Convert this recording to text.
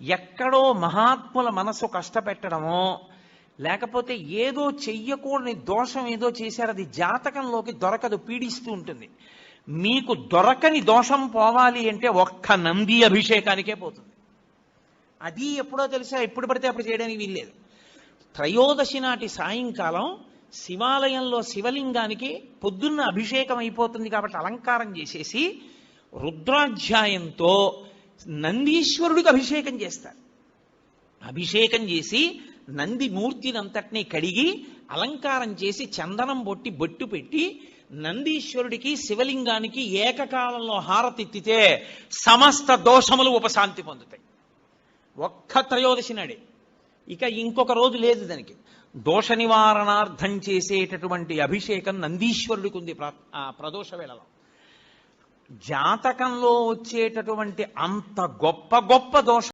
ఎక్కడో మహాత్ముల మనసు కష్టపెట్టడమో, లేకపోతే ఏదో చెయ్యకూడని దోషం ఏదో చేశారు, అది జాతకంలోకి దొరకదు, పీడిస్తూ ఉంటుంది. మీకు దొరకని దోషం పోవాలి అంటే ఒక్క నంది అభిషేకానికే పోతుంది. అది ఎప్పుడో తెలుసా, ఎప్పుడు పడితే అప్పుడు చేయడానికి వీల్లేదు. త్రయోదశి నాటి సాయంకాలం శివాలయంలో శివలింగానికి పొద్దున్న అభిషేకం అయిపోతుంది కాబట్టి అలంకారం చేసేసి రుద్రాధ్యాయంతో నందీశ్వరుడికి అభిషేకం చేస్తారు. అభిషేకం చేసి నంది మూర్తినంతటినీ కడిగి అలంకారం చేసి చందనం బొట్టు పెట్టి నందీశ్వరుడికి శివలింగానికి ఏకకాలంలో హారతిత్తితే సమస్త దోషములు ఉపశాంతి పొందుతాయి. ఒక్క త్రయోదశి నాడే. ఇక ఇంకొక రోజు లేదు దానికి. దోష నివారణార్థం చేసేటటువంటి అభిషేకం నందీశ్వరుడికి ఉంది ప్రదోష వేళలో. జాతకంలో వచ్చేటటువంటి అంత గొప్ప గొప్ప దోష